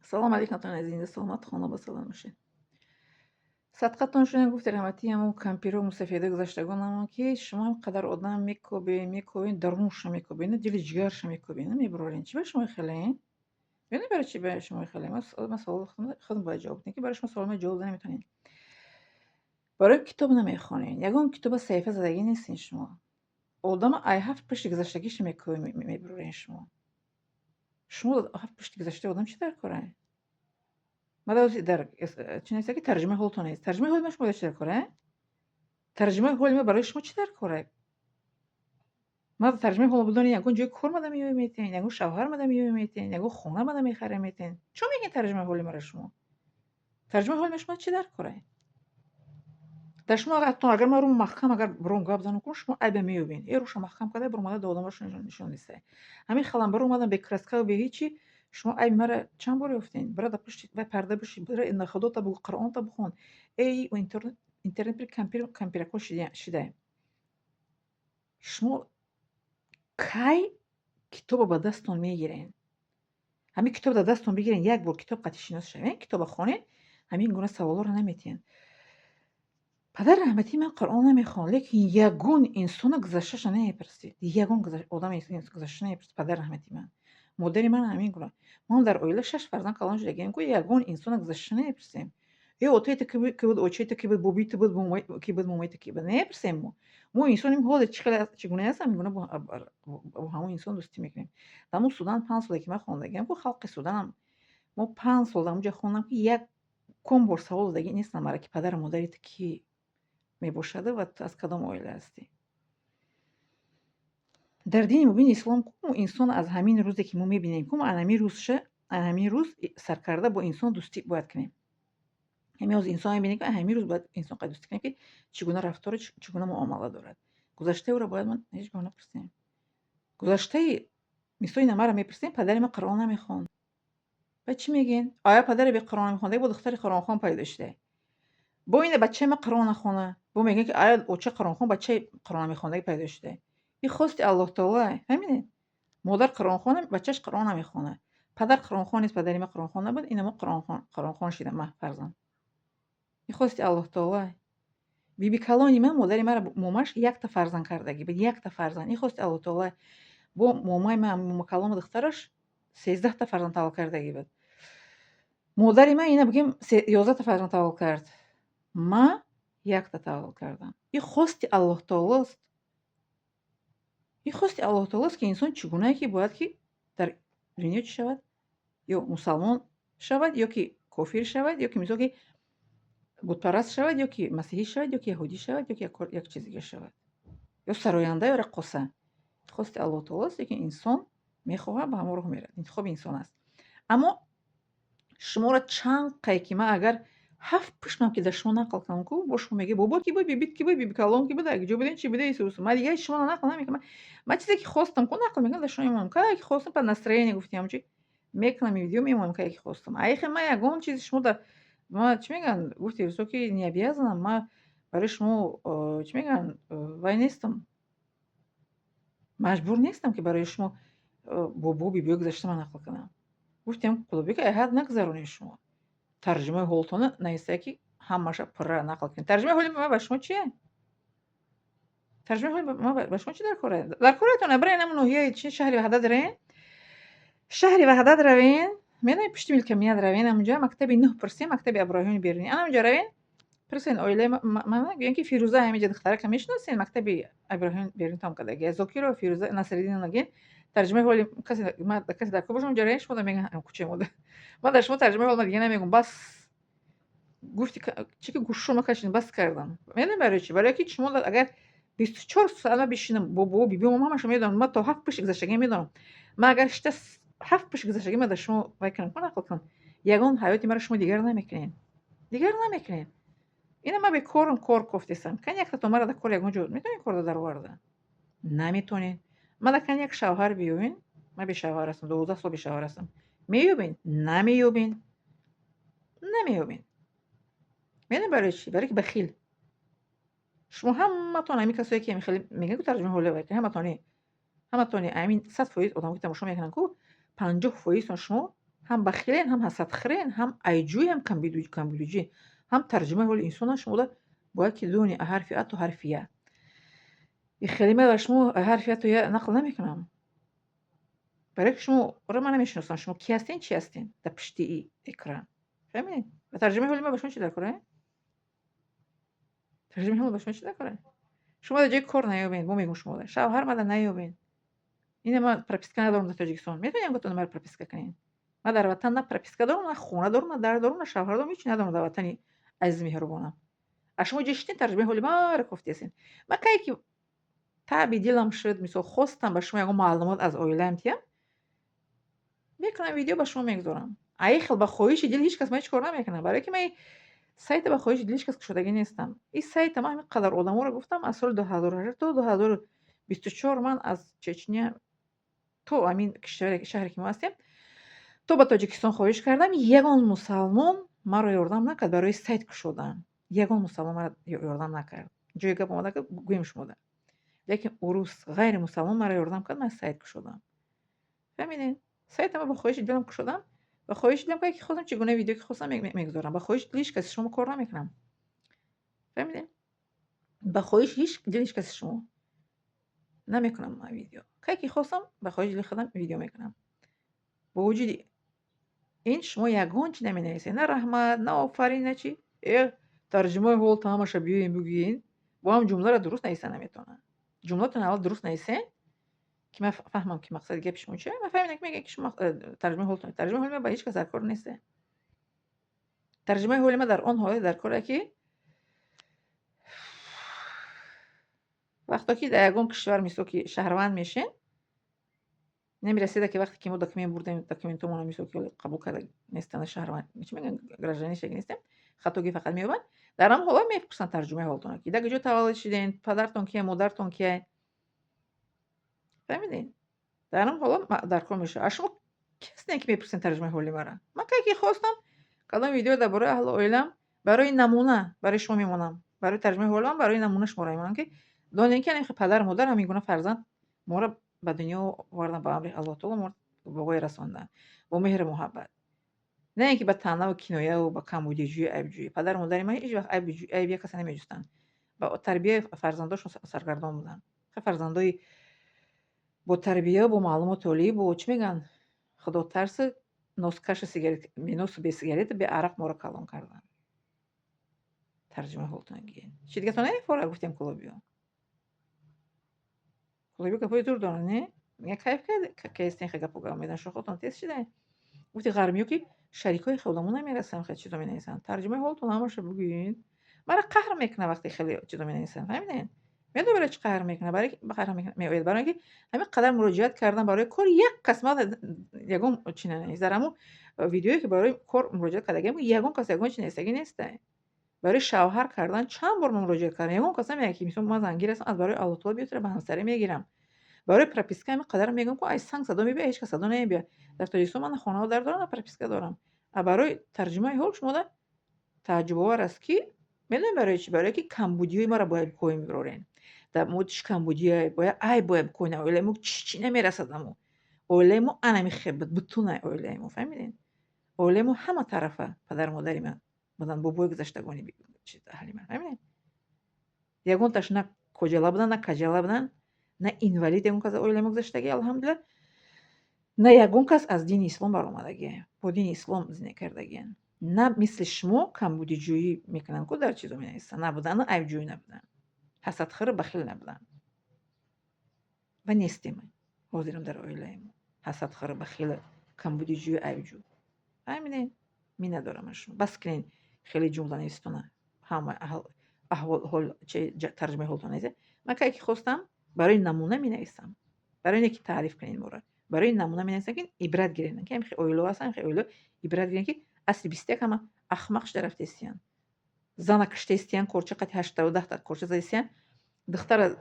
سلام علیکم عزیزین، سلامت خانه با سلام باشین. صدقتون شده گفت رحمتی همون کمپیرو مسافیده گذشتگان اما که شما هم قدر آدم میکوبین درونش میکوبین دل جگرش میکوبین میبرین چی به شما خیلی یعنی برای چی به شما خیلی ما سوال خودم باید جواب بدم که برای شما سوال جواب نمیتونین برای کتاب نمیخونین یگون کتاب صفحه زدگی نیستین شما آدم ای هفت پشت گذشتگیش میبرین شما هفت پشت گذشته آدم چی در کاره ماذا در چی نیست که ترجمه هولتون نیست ترجمه هول مش مدش در کاره ترجمه هول ما برای شما چی در کاره ما ترجمه هول بدون یگون جای کور مدام میتین یگون شوهر مدام میتین یگون خونه مدام میخره میتین چون میگین ترجمه هول برای شما ترجمه هول مش ما چی در کاره در شما اگر ما رو محکم اگر برون گاب زنو کن شما ای به میوبین ای روش محکم کده برو ماده دادمش نشون نیسته همین خلم برو مادم به کرسکا و به هیچی شما ای مرا چند بار گفتین برای پشت و پرده بشی برای این خدا تا بگو قرآن تا بخون ای و اینترنت بر کمپیر کو شده شما کی کتاب با دستون میگیرین همین کتاب در دستون بگیرین یک بار کتاب قطعی شناس شوین کتاب خونین همین گونه سوالا رو نمیتین پدر رحمتی من قرآن نمیخوان لیکن یگون انسان گذشتهش نمیپرسید یگون آدم گذشته نمیپرسید پدر رحمتی من مادری من همین گونه ما در اویله 6 فرزند کلان شدگیم که یگون انسان گذشته نمیپرسیم ای اوتیت که بود اوچیت که بود بوبیت بود که بود مومیت که بود نمیپرسیم ما انسانیم حال چگونه هستم میگونه با همون انسان دوستی میکنیم در سودان 5 سال که من خوندگیم که خلق سودان هم ما 5 سال اونجا خوندم که یک کم بر سوال دیگه نیستم مرا که پدر مادریت کی میباشد و تو از کدام اویله هستی در دین مبین اسلام کوم انسان از همین روزی که ما میبینیم کوم همین روز سرکرده با انسان دوستی باید کنیم همین از انسان میبینیم که همین روز باید انسان قد دوستی کنیم که چگونه رفتار چگونه معامله دارد گذشته او را باید من هیچ گونه نپرسیم گذشته مثل این مرا میپرسیم پدر ما قرآن نمیخوان و چی میگین آیا پدر به قرآن میخونده با دختر قرآن خوان پیدا شده با این بچه ما قرآن نخونه با میگه که آیا اوچه قرآن خون بچه قرآن میخونده پیدا شده این خواست الله تعالی همینه مادر قرآن خونه بچهش قرآن نمیخونه پدر قرآن خون نیست پدری ما قرآن خون نبود اینما قرآن خون شده ما فرزند این خواست الله تعالی بیبی کلانی من مادری مرا موماش یک تا فرزند کردگی بود یک تا فرزند این خواست الله تعالی با مومای من موما کلام دخترش 13 تا فرزند تولد کردگی بود مادری من اینا بگیم 11 تا فرزند تولد کرد ما یک تا تولد کردم این خواست الله تعالی است این خواست الله تعالی است که انسان چگونه که باید که در دنیا چی شود یا مسلمان شود یا که کافر شود یا که مثلا که بت پرست شود یا که مسیحی شود یا که یهودی شود یا که یک چیز دیگه شود یا سراینده یا رقاصه خواست الله تعالی است که انسان میخواهد به همون راه میرد انتخاب انسان است اما شما را چند قیکی من اگر 7 پشمم که در شما نقل کنم که با شما میگه بابا کی بود بیبیت کی بود بیبی کلام کی بود اگه جو بدین چی بده ایسوس من دیگه شما نقل نمیکنم من چیزی که خواستم که نقل میکنم در شما میمونم که خواستم پر настроение گفتم چی میکنم ویدیو میمونم که خواستم ایخه من یگون چیزی شما در ما چی میگن گفتی تو که نیابیازم من برای شما چی میگن وای نیستم مجبور نیستم که برای شما بابا بیبی گذاشته من نقل کنم گفتم قلبی که احد نگذرونی شما ترجمه هولتون نیسته که همش پر نقل کنید ترجمه هول ما به شما چیه ترجمه هول ما به شما چی در کره تون برای نمونه نوحیه چی شهری وحدت دارین شهری وحدت روین میدونی پشت میل کمیت روین اونجا مکتب 9% مکتب ابراهیم بیرونی انا اونجا روین پرسین اویله من میگن که فیروزه همینجا دختره که میشناسین مکتب ابراهیم بیرونی تام کده زوکی رو فیروزه نصرالدین نگین ترجمه هول کسی در کوبش اونجا رنش بوده میگن کوچه موده ما در شما ترجمه هول دیگه نمیگم بس گفتی چی که گوشم کشین بس کردم میدونی برای چی برای که شما اگر 24 ساعت بشینم بابا بیبی ماما همش میدونم من تا 7 پیش گذشتگی میدونم من اگر 7 پیش گذشتگی من در شما وای کنم نقل کن یگان حیاتی مرا شما دیگر نمیکنین اینا ما به کار گفتم کن یک تا مرا در کار یگان جو میتونین کار در آورده نمیتونین من در کن یک شوهر بیوین من به شوهر هستم 12 سال به شوهر هستم میوبین نمیوبین میدونی برای چی برای که بخیل شما همتون همین کسایی که میخواد میگن که ترجمه حوله باید همتون همین 100% آدم که تماشا میکنن که 50% شما هم بخیلین، هم حسدخورین، هم عیجوی، هم کمبودجوی، هم ترجمه حال انسان شما باید که دونی حرف ا تو حرف یا. این کلمه و شما حرف ا تو یا نقل نمیکنم. برای که شما را من نمیشناسم. شما کی هستین، چی هستین در پشت ای اکران. فهمیدین؟ و ترجمه حال ما به شما چی داره؟ ترجمه حال به شما چی داره؟ شما در جای کار نیابین، با میگم شما شوهر ماده نیابین. اینه ما پروپیسکا ندارم در تاجیکستان. میتونیم گفتن ما پروپیسکا کنین. ما در وطن نه پروپیسکا دارم، نه خونه دارم، نه در دارم، نه شوهر دارم، هیچ ندارم در وطنی عزیز مهربانم. شما جشتین ترجمه حالی ما را گفتین. ما که تعبی دلم شد مثلا خواستم به شما یکم معلومات از اویلم تیم میکنم ویدیو به شما میگذارم. ای خیلی با خواهش دل هیچ کس ما هیچ کار نمیکنه. برای که من سایت با خواهش دل هیچ کس شدگی نیستم. این سایت ما همین قدر آدما رو گفتم از سال 2018 تا 2024 من از چچنیا تو امین شهری که ما هستیم تو با تاجیکستان خواهش کردم یگان مسلمان مرا یاردم نکرد برای سایت کشودن. یگان مسلمان مرا یاردم نکرد. جای گپ اومده که گویم شموده. لیکن اوروس غیر مسلمان مرا یاردم کرد من سایت کشودم. فهمیدین؟ سایت ما با خواهش دلم کشودم. با خواهش دلم که خودم چگونه ویدیو که خواستم میگذارم. با خواهش دلیش کسی شما کار نمیکنم. فهمیدین؟ با خواهش هیچ کسی شما نمیکنم من ویدیو. که خواستم با خواهش دل خودم ویدیو میکنم. با وجود این شما یگان چی نمینویسین، نه رحمت، نه آفرین، نه چی. ترجمه حال تمامش بیاین بگین با هم جمله را درست نویسن نمیتونن. جملاتون اول درست نویسین که من فهمم که مقصد گپ شما چیه. من فهمیدم که میگه که شما ترجمه حال ما با هیچ کس در کار نیسته. ترجمه حال ما در آن حالت در کاره که وقتی که در یگان کشور میسو که شهروند میشین نمیرسیده که وقتی که ما داکیومنت بردیم داکیومنتمون رو میسو که قبول کرده نیستن شهروند چی میگن گراجانی شگی نیستیم خطاگی فقط میوبن در هم حالا میپرسن ترجمه حالتون که دیگه جو تولد شدین پدرتون کیه مادرتون کیه فهمیدین در هم حالا در کار میشه شما کسی که میپرسن ترجمه حالی مرا من که خواستم کدام ویدیو درباره اهل اویلم برای نمونه برای شما میمونم برای ترجمه حالم برای نمونه شما میمونم که دونین که پدر مادر هم میگونه فرزند ما را به دنیا آوردن با امر الله تعالی ما به وای رساندن با مهر محبت نه اینکه با طعنه و کنایه و با کمبودجویی عیبجویی پدر مادر من هیچ وقت عیب کسی نمیجستن با تربیت فرزنداشون سرگردان بودن فرزندای با تربیت با معلومات عالی با چی میگن خدا ترس نوسکش سیگارت مینوس به سیگارت به عرق ما رو کلان کردن ترجمه حالتون گیه چی دیگه تو نمیفاره گفتیم کلوبیو که پای دور دارن نه میگه کیف که استین خیلی گپو میدن شو خودتون تست شده گفتی غرمیو که شریکای خودمون نمیرسن خیلی چیزا مینویسن ترجمه حالتون همش بگین مرا قهر میکنه وقتی خیلی چیزا مینویسن فهمیدین میاد برای چی قهر میکنه برای قهر میکنه میاد برای اینکه همین قدر مراجعت کردن برای کار یک قسمت یگم چی نه زرمو ویدیویی که برای کار مراجعت کردم یگم کس یگم چی نیست نیسته برای شوهر کردن چند بار مراجعت کردم یگم کس میگه مثلا من زنگیر هستم از برای الله تعالی بیوتره به همسری میگیرم برای پروپیسکا همین قدر میگم که ای سنگ صدا میبینه هیچ کس صدا نمیبینه در تاجیکستان من خانه در دارم پروپیسکا دارم برای ترجمه حال شما ده تعجب آور است که میدونم برای چی برای که کمبودی ما را باید کوی میبرین در مودش کمبودی باید کوی نه اولیمو چی نمیرسدمو اولیمو انمی خبت بتونه اولیمو فهمیدین اولیمو همه طرفه پدر مادری من بدن بابای گذشتگانی چی حالی من فهمیدین یگون تاش نه کجالا بودن نه کجالا بودن نه اینوالید یگون کس اولیمو گذشتگی الحمدلله نه یگون کس از دین اسلام برآمدگی با دین اسلام زندگی کردگی نه مثل شما کمبودجویی میکنن که در چیزا مینویسن نبودن نه عیبجویی نبودن حسدخور بخیل نبودن و نیستیم حاضرم در اویلایم حسدخور بخیل کمبودجویی عیبجو همینه می ندارمش بس کنین خیلی جمله نیستونه همه احوال حال چه ترجمه حالتون نیست من که خواستم برای نمونه می نویسم برای اینکه تعریف کنین مورد برای نمونه می نویسم که عبرت گیرین که خیلی اویلو هستن خیلی اویلو عبرت گیرین که اصلی 20 همه احمق شرفت استیان زنا کشته استیان کورچه قتی 18 تا کورچه زدیستیان دختر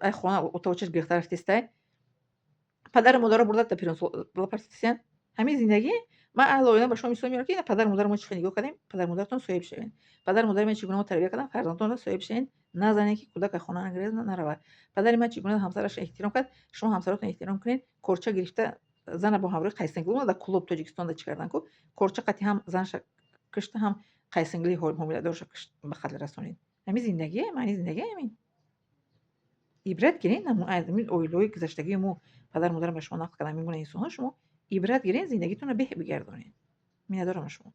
ای خونه اتوچش گرفته رفتیسته پدر مادر برده تا پیرون پرستیسیان همین زندگی ما اهل اوینا با شما میسویم که پدر مادر ما چی نگاه کردیم پدر مادرتون صاحب شوین پدر مادر من چگونه تربیت کردن فرزندتون صاحب شین نزنین که کودک خونه انگریز نروه پدر من چگونه همسرش احترام کرد شما همسرتون احترام کنین کورچه گرفته زن با همراه قایسنگلی در کلوب تاجیکستان دا چی کردن کو کورچه قطعی هم زنش کشته هم قایسنگلی حامله دارش کشت به قتل رسانید. همین زندگیه، معنی زندگی همین. عبرت گیرین نمو آدمی اویلوی گذشتگی مو پدر مادرم به شما نقل کردن میمونه انسان ها، شما عبرت گیرین زندگیتون رو به بگردونین. میادارم شما.